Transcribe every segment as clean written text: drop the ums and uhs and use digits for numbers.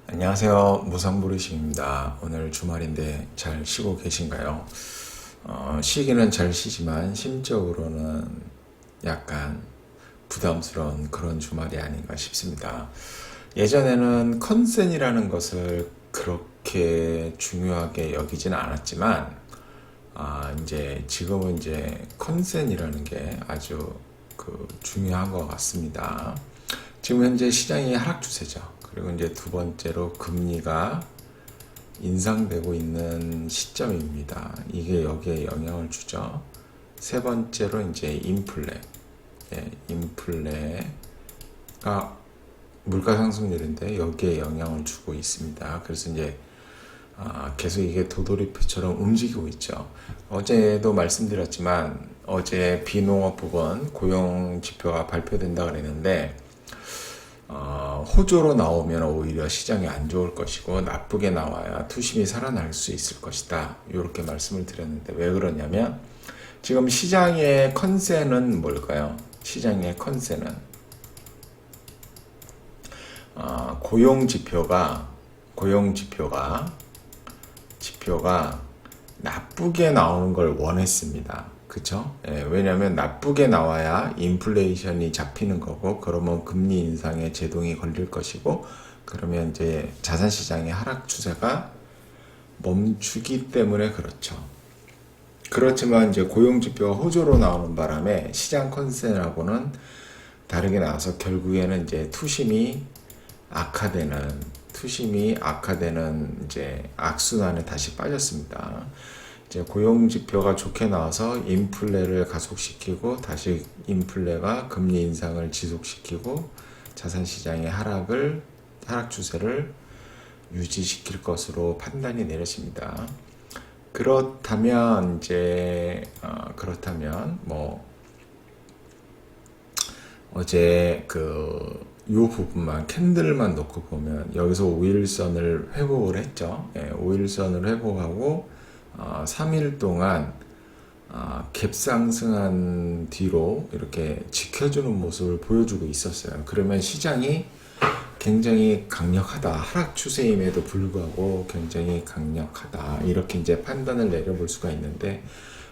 안녕하세요. 무상부르식입니다. 오늘 주말인데 잘 쉬고 계신가요? 쉬기는 잘 쉬지만 심적으로는 약간 부담스러운 그런 주말이 아닌가 싶습니다. 예전에는 컨센이라는 것을 그렇게 중요하게 여기지는 않았지만 이제 지금은 이제 컨센이라는 게 아주 중요한 것 같습니다. 지금 현재 시장이 하락 추세죠. 그리고 이제 두 번째로 금리가 인상되고 있는 시점입니다. 이게 여기에 영향을 주죠. 세 번째로 이제 인플레. 인플레가 물가 상승률인데 여기에 영향을 주고 있습니다. 그래서 이제 계속 이게 도돌이표처럼 움직이고 있죠. 어제도 말씀드렸지만 어제 비농업 부분 고용 지표가 발표된다 그랬는데 호조로 나오면 오히려 시장이 안 좋을 것이고 나쁘게 나와야 투심이 살아날 수 있을 것이다. 이렇게 말씀을 드렸는데 왜 그러냐면 지금 시장의 컨센은 뭘까요? 시장의 컨센은 고용 지표가 나쁘게 나오는 걸 원했습니다. 그쵸? 왜냐하면 나쁘게 나와야 인플레이션이 잡히는 거고, 그러면 금리 인상에 제동이 걸릴 것이고, 그러면 이제 자산시장의 하락 추세가 멈추기 때문에 그렇죠. 그렇지만 이제 고용지표가 호조로 나오는 바람에 시장 컨센하고는 다르게 나와서 결국에는 이제 투심이 악화되는 이제 악순환에 다시 빠졌습니다. 이제 고용 지표가 좋게 나와서 인플레를 가속시키고 다시 인플레가 금리 인상을 지속시키고 자산 시장의 하락 추세를 유지시킬 것으로 판단이 내려집니다. 그렇다면 어제 요 부분만 캔들만 놓고 보면 여기서 5일선을 회복을 했죠. 5일선을 회복하고 3일 동안 갭 상승한 뒤로 이렇게 지켜주는 모습을 보여주고 있었어요. 그러면 시장이 굉장히 강력하다. 하락 추세임에도 불구하고 굉장히 강력하다. 이렇게 이제 판단을 내려볼 수가 있는데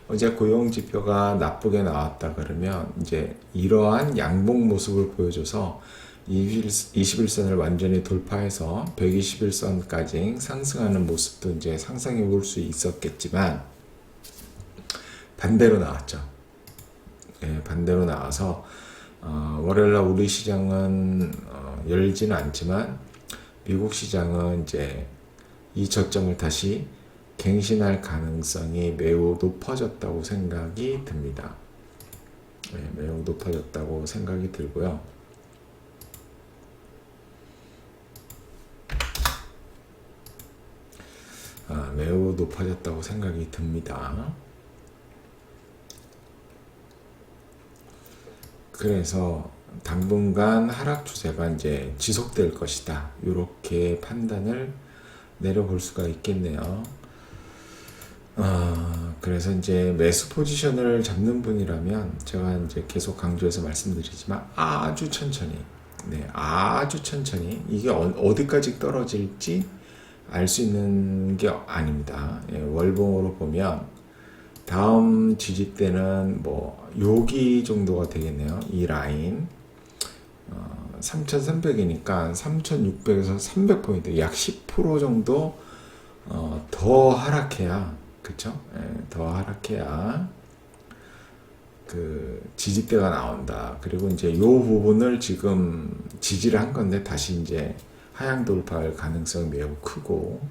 어제 고용 지표가 나쁘게 나왔다 그러면 이제 이러한 양봉 모습을 보여줘서 21선을 완전히 돌파해서 121선까지 상승하는 모습도 이제 상상해 볼 수 있었겠지만 반대로 나왔죠. 반대로 나와서 월요일날 우리 시장은 열지는 않지만 미국 시장은 이제 이 저점을 다시 갱신할 가능성이 매우 높아졌다고 생각이 듭니다. 매우 높아졌다고 생각이 들고요. 매우 높아졌다고 생각이 듭니다. 그래서 당분간 하락 추세가 이제 지속될 것이다. 이렇게 판단을 내려볼 수가 있겠네요. 그래서 이제 매수 포지션을 잡는 분이라면 제가 이제 계속 강조해서 말씀드리지만 아주 천천히, 아주 천천히 이게 어디까지 떨어질지 알 수 있는 게 아닙니다. 월봉으로 보면 다음 지지대는 여기 정도가 되겠네요. 이 라인 3,300이니까 3,600에서 300포인트 약 10% 정도 더 하락해야 그쵸? 더 하락해야 지지대가 나온다. 그리고 이제 이 부분을 지금 지지를 한 건데 다시 이제 하향 돌파할 가능성이 매우 크고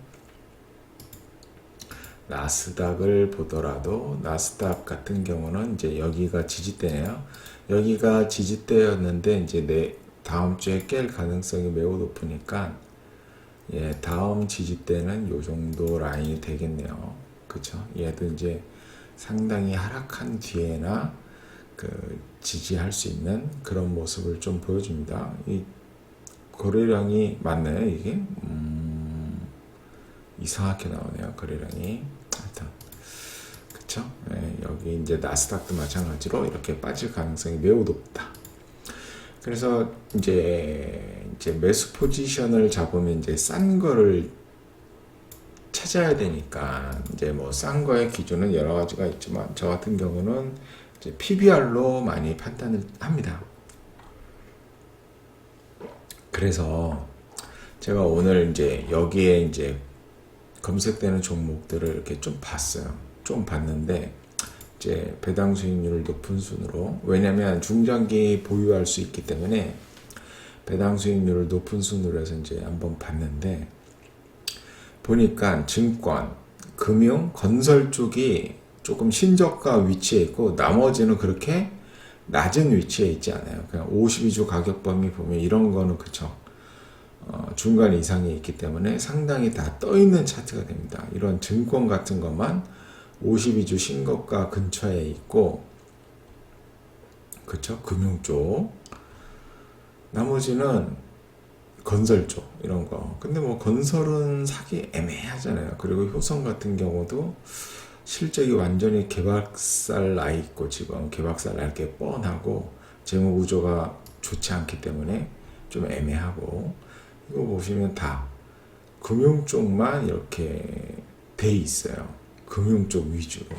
나스닥을 보더라도 나스닥 같은 경우는 이제 여기가 지지대네요. 여기가 지지대였는데 이제 다음 주에 깰 가능성이 매우 높으니까 다음 지지대는 요 정도 라인이 되겠네요. 그쵸? 얘도 이제 상당히 하락한 뒤에나 지지할 수 있는 그런 모습을 좀 보여줍니다. 이 거래량이 맞나요, 이게? 이상하게 나오네요, 거래량이. 하여튼, 그쵸? 여기 이제 나스닥도 마찬가지로 이렇게 빠질 가능성이 매우 높다. 그래서 이제 매수 포지션을 잡으면 이제 싼 거를 찾아야 되니까 이제 뭐 싼 거의 기준은 여러 가지가 있지만 저 같은 경우는 이제 PBR로 많이 판단을 합니다. 그래서 제가 오늘 이제 여기에 이제 검색되는 종목들을 이렇게 좀 봤어요. 좀 봤는데 이제 배당 수익률 높은 순으로, 왜냐면 중장기 보유할 수 있기 때문에 배당 수익률을 높은 순으로 해서 이제 한번 봤는데 보니까 증권, 금융, 건설 쪽이 조금 신저가 위치에 있고 나머지는 그렇게 낮은 위치에 있지 않아요. 그냥 52주 가격 범위 보면 이런 거는 그쵸. 중간 이상이 있기 때문에 상당히 다 떠 있는 차트가 됩니다. 이런 증권 같은 것만 52주 신고가 근처에 있고, 그쵸? 금융 쪽. 나머지는 건설 쪽, 이런 거. 근데 뭐 건설은 사기 애매하잖아요. 그리고 효성 같은 경우도 실적이 완전히 개박살 나 있고, 지금 개박살 날 게 뻔하고, 재무 구조가 좋지 않기 때문에 좀 애매하고, 이거 보시면 다 금융 쪽만 이렇게 돼 있어요. 금융 쪽 위주로.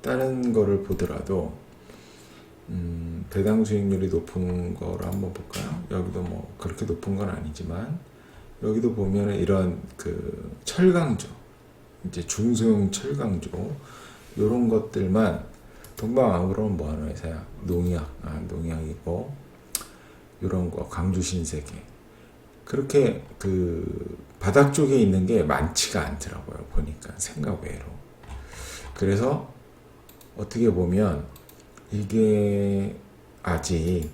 다른 거를 보더라도 배당 수익률이 높은 거를 한번 볼까요? 여기도 뭐 그렇게 높은 건 아니지만 여기도 보면 이런 그 철강조, 이제 중소형 철강조 이런 것들만, 동방아그로는 뭐 하는 회사야? 농약이고, 이런 거 강주 신세계, 그렇게 그 바닥 쪽에 있는 게 많지가 않더라고요. 보니까 생각 외로. 그래서 어떻게 보면 이게 아직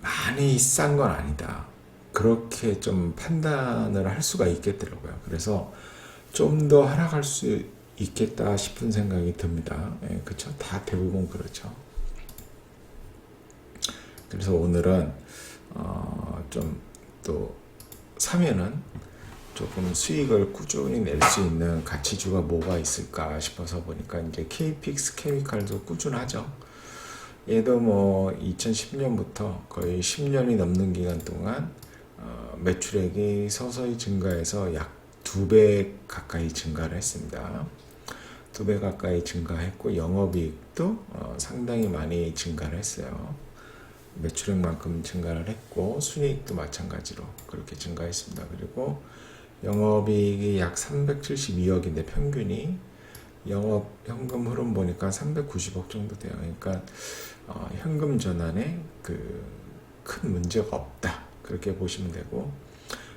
많이 싼 건 아니다, 그렇게 좀 판단을 할 수가 있겠더라고요. 그래서 좀 더 하락할 수 있겠다 싶은 생각이 듭니다. 예, 그쵸? 다 대부분 그렇죠. 그래서 오늘은 좀 또 사면은 조금 수익을 꾸준히 낼 수 있는 가치주가 뭐가 있을까 싶어서 보니까 이제 KPX 케미칼도 꾸준하죠. 얘도 뭐 2010년부터 거의 10년이 넘는 기간 동안 매출액이 서서히 증가해서 약 2배 가까이 증가를 했습니다. 2배 가까이 증가했고 영업이익도 상당히 많이 증가를 했어요. 매출액만큼 증가를 했고 순이익도 마찬가지로 그렇게 증가했습니다. 그리고 영업이익이 약 372억인데 평균이 영업 현금 흐름 보니까 390억 정도 돼요. 그러니까 현금 전환에 그 큰 문제가 없다, 그렇게 보시면 되고,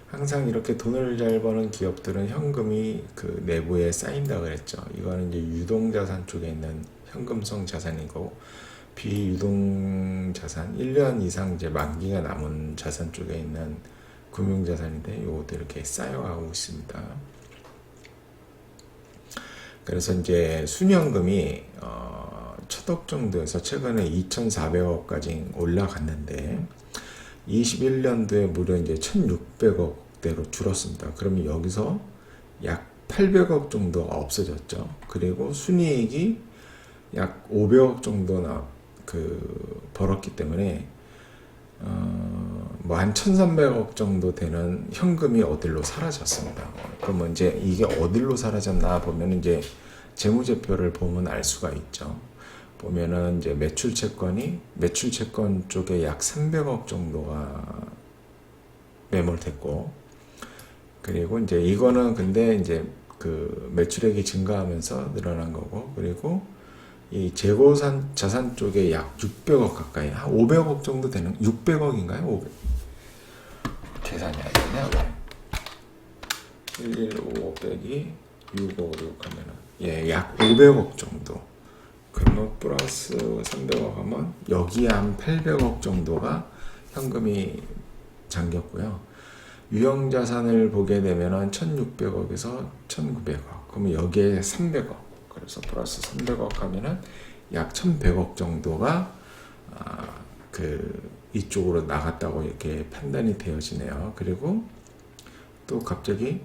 항상 이렇게 돈을 잘 버는 기업들은 현금이 그 내부에 쌓인다 그랬죠. 이거는 이제 유동자산 쪽에 있는 현금성 자산이고, 비유동 자산, 1년 이상 이제 만기가 남은 자산 쪽에 있는 금융자산인데 요것도 이렇게 쌓여가고 있습니다. 그래서 이제 순현금이 천억 정도에서 최근에 2,400억까지 올라갔는데 21년도에 무려 이제 1,600억대로 줄었습니다. 그러면 여기서 약 800억 정도가 없어졌죠. 그리고 순이익이 약 500억 정도나 벌었기 때문에 뭐 한 1,300억 정도 되는 현금이 어딜로 사라졌습니다. 그러면 이제 이게 어딜로 사라졌나 보면 이제 재무제표를 보면 알 수가 있죠. 보면은 이제 매출 채권 쪽에 약 300억 정도가 매몰됐고, 그리고 이제 이거는 근데 이제 그 매출액이 증가하면서 늘어난 거고, 그리고 이 재고산 자산 쪽에 약 600억 가까이, 한 500억 정도 되는, 600억인가요? 500. 계산이 안 되네. 115 빼기 656 하면은, 예, 약 500억 정도. 그러면 플러스 300억 하면 여기에 한 800억 정도가 현금이 잠겼고요. 유형자산을 보게 되면은 1600억에서 1900억. 그러면 여기에 300억. 그래서 플러스 300억 하면은 약 1100억 정도가 이쪽으로 나갔다고 이렇게 판단이 되어지네요. 그리고 또 갑자기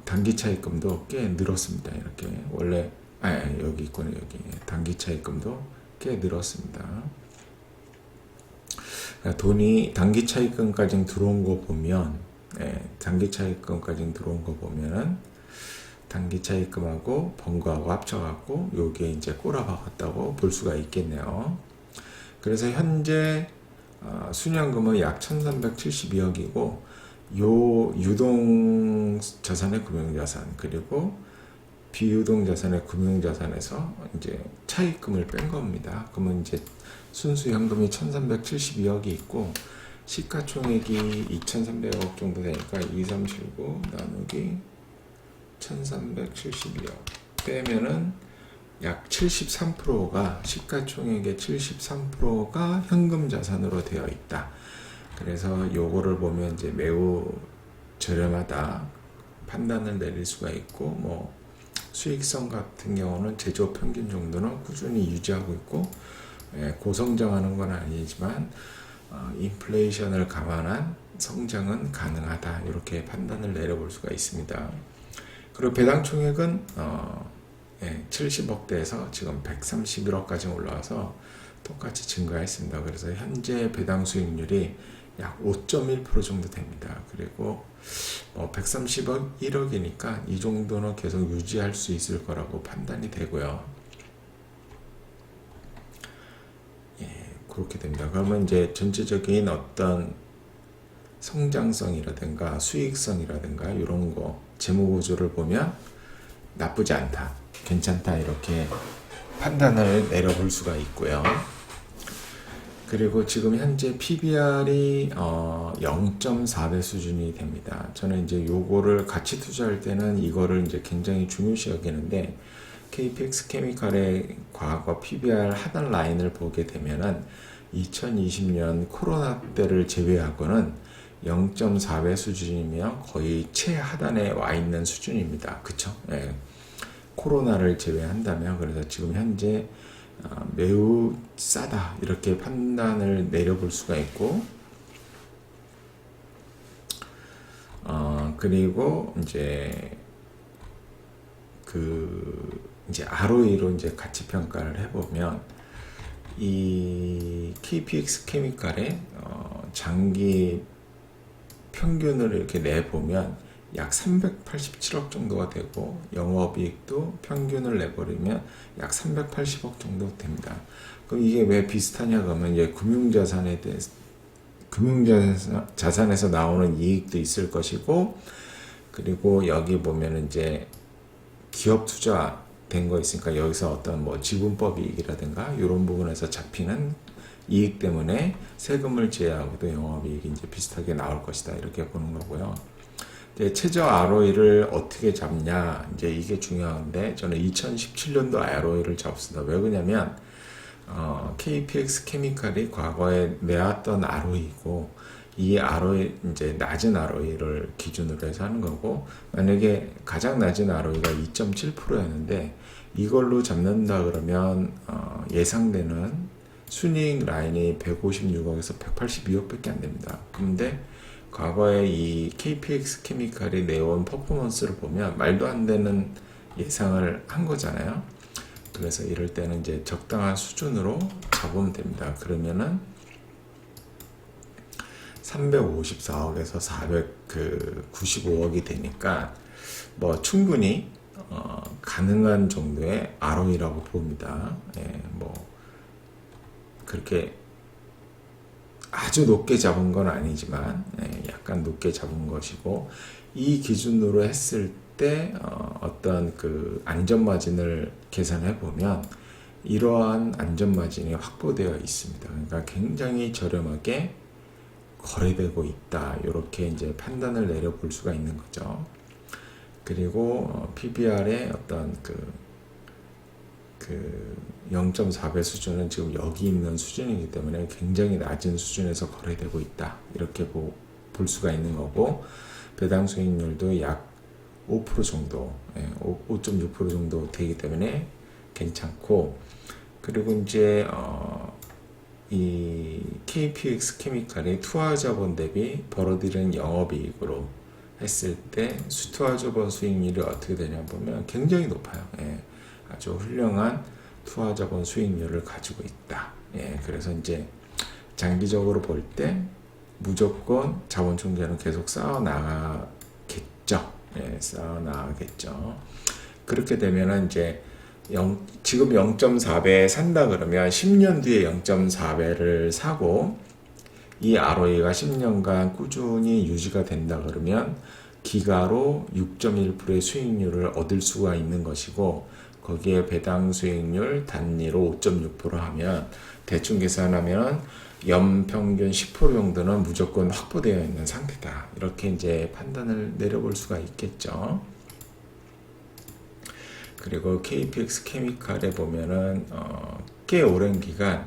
단기 차입금도 꽤 늘었습니다. 이렇게 원래 여기 있군요. 여기 단기 차입금도 꽤 늘었습니다. 그러니까 돈이 단기 차입금까지 들어온 거 보면, 단기 차입금까지 들어온 거 보면은 단기 차입금하고 번거하고 합쳐갖고 요게 이제 꼬라박았다고 볼 수가 있겠네요. 그래서 현재 순연금은 약 1372억이고 요 유동 자산의 금융자산 그리고 비유동 자산의 금융자산에서 이제 차입금을 뺀 겁니다. 그러면 이제 순수 현금이 1372억이 있고 시가총액이 2300억 정도 되니까 2379 나누기 1372억 빼면은 약 73%가 시가총액의 73%가 현금 자산으로 되어 있다. 그래서 요거를 보면 이제 매우 저렴하다 판단을 내릴 수가 있고 뭐 수익성 같은 경우는 제조 평균 정도는 꾸준히 유지하고 있고 고성장하는 건 아니지만 인플레이션을 감안한 성장은 가능하다 이렇게 판단을 내려볼 수가 있습니다. 그리고 배당 총액은 70억대에서 지금 131억까지 올라와서 똑같이 증가했습니다. 그래서 현재 배당 수익률이 약 5.1% 정도 됩니다. 그리고 131억이니까 이 정도는 계속 유지할 수 있을 거라고 판단이 되고요. 그렇게 됩니다. 그러면 이제 전체적인 어떤 성장성이라든가 수익성이라든가 이런 거 재무구조를 보면 나쁘지 않다, 괜찮다 이렇게 판단을 내려볼 수가 있고요. 그리고 지금 현재 PBR이 0.4배 수준이 됩니다. 저는 이제 요거를 같이 투자할 때는 이거를 이제 굉장히 중요시 여기는데 KPX 케미칼의 과거 PBR 하단 라인을 보게 되면은 2020년 코로나 때를 제외하고는 0.4배 수준이면 거의 최하단에 와 있는 수준입니다. 그쵸? 예. 코로나를 제외한다면 그래서 지금 현재 매우 싸다 이렇게 판단을 내려볼 수가 있고 그리고 이제 이제 ROE로 이제 가치 평가를 해보면 이 KPX 케미칼의 장기 평균을 이렇게 내보면 약 387억 정도가 되고 영업이익도 평균을 내버리면 약 380억 정도 됩니다. 그럼 이게 왜 비슷하냐 그러면 이제 금융자산에 대해서 금융자산에서 나오는 이익도 있을 것이고 그리고 여기 보면 이제 기업 투자 된 거 있으니까 여기서 어떤 뭐 지분법 이익이라든가 이런 부분에서 잡히는 이익 때문에 세금을 제외하고도 영업이익이 이제 비슷하게 나올 것이다 이렇게 보는 거고요. 최저 ROE를 어떻게 잡냐 이제 이게 중요한데 저는 2017년도 ROE를 잡습니다. 왜 그러냐면 KPX 케미칼이 과거에 내왔던 ROE고 이 ROE 이제 낮은 ROE를 기준으로 해서 하는 거고 만약에 가장 낮은 ROE가 2.7%였는데 이걸로 잡는다 그러면 예상되는 순이익 라인이 156억에서 182억밖에 안 됩니다. 근데 과거에 이 KPX 케미칼이 내온 퍼포먼스를 보면 말도 안 되는 예상을 한 거잖아요. 그래서 이럴 때는 이제 적당한 수준으로 잡으면 됩니다. 그러면은 354억에서 495억이 되니까 뭐 충분히 가능한 정도의 ROE라고 봅니다. 뭐 그렇게 아주 높게 잡은 건 아니지만 약간 높게 잡은 것이고 이 기준으로 했을 때 어떤 그 안전마진을 계산해 보면 이러한 안전마진이 확보되어 있습니다. 그러니까 굉장히 저렴하게 거래되고 있다. 이렇게 이제 판단을 내려볼 수가 있는 거죠. 그리고 PBR의 어떤 그 0.4배 수준은 지금 여기 있는 수준이기 때문에 굉장히 낮은 수준에서 거래되고 있다. 이렇게 볼 수가 있는 거고 배당 수익률도 약 5% 정도, 5.6% 정도 되기 때문에 괜찮고 그리고 이제 이 KPX 케미칼이 투하자본 대비 벌어들이는 영업이익으로 했을 때 투하자본 수익률이 어떻게 되냐 보면 굉장히 높아요. 아주 훌륭한 투하자본 수익률을 가지고 있다. 그래서 이제 장기적으로 볼 때 무조건 자본 충전은 계속 쌓아 나가겠죠. 예, 쌓아 나가겠죠. 그렇게 되면은 이제 지금 0.4배 산다 그러면 10년 뒤에 0.4배를 사고 이 ROE가 10년간 꾸준히 유지가 된다 그러면 기가로 6.1%의 수익률을 얻을 수가 있는 것이고 거기에 배당 수익률 단위로 5.6% 하면 대충 계산하면 연평균 10% 정도는 무조건 확보되어 있는 상태다. 이렇게 이제 판단을 내려볼 수가 있겠죠. 그리고 KPX 케미칼에 보면은 꽤 오랜 기간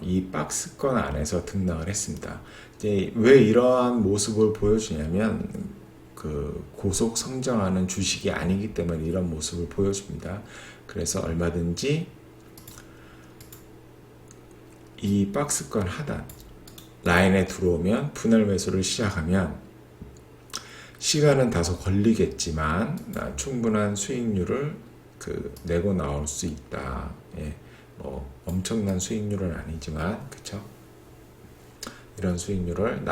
이 박스권 안에서 등락을 했습니다. 이제 왜 이러한 모습을 보여주냐면 그 고속 성장하는 주식이 아니기 때문에 이런 모습을 보여줍니다. 그래서 얼마든지 이 박스권 하단 라인에 들어오면 분할 매수를 시작하면 시간은 다소 걸리겠지만 충분한 수익률을 내고 나올 수 있다. 예, 뭐 엄청난 수익률은 아니지만 그쵸? 이런 수익률을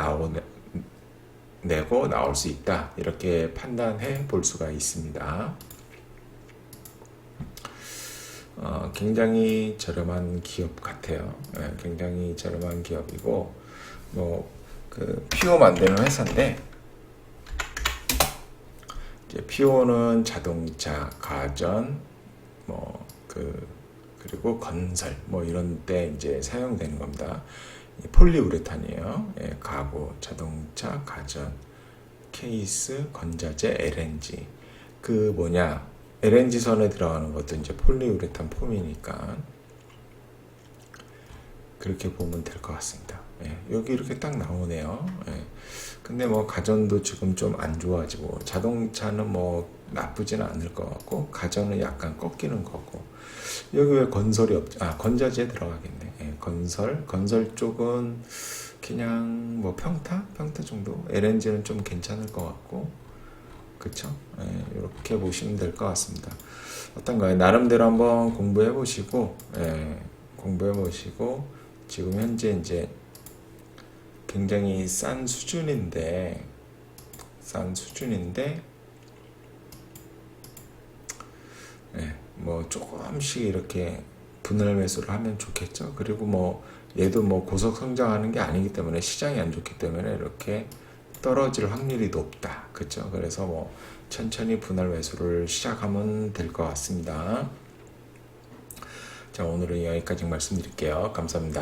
내고 나올 수 있다. 이렇게 판단해 볼 수가 있습니다. 굉장히 저렴한 기업 같아요. 예, 굉장히 저렴한 기업이고 피오 만드는 회사인데 이제 피오는 자동차, 가전, 그리고 건설 이런 때 이제 사용되는 겁니다. 폴리우레탄이에요. 예, 가구, 자동차, 가전, 케이스, 건자재, LNG. LNG 선에 들어가는 것도 이제 폴리우레탄 폼이니까 그렇게 보면 될 것 같습니다. 예, 여기 이렇게 딱 나오네요. 예. 근데 가전도 지금 좀 안 좋아지고 자동차는 나쁘지는 않을 것 같고 가전은 약간 꺾이는 거고 여기 왜 건설이 건자재 들어가겠네. 예, 건설 쪽은 그냥 평타 정도. LNG는 좀 괜찮을 것 같고 그쵸? 예, 이렇게 보시면 될 것 같습니다. 어떤가요? 나름대로 한번 공부해 보시고 지금 현재 이제 굉장히 싼 수준인데 조금씩 이렇게 분할 매수를 하면 좋겠죠. 그리고 얘도 고속 성장하는 게 아니기 때문에 시장이 안 좋기 때문에 이렇게 떨어질 확률이 높다. 그렇죠? 그래서 천천히 분할 매수를 시작하면 될 것 같습니다. 자, 오늘은 여기까지 말씀드릴게요. 감사합니다.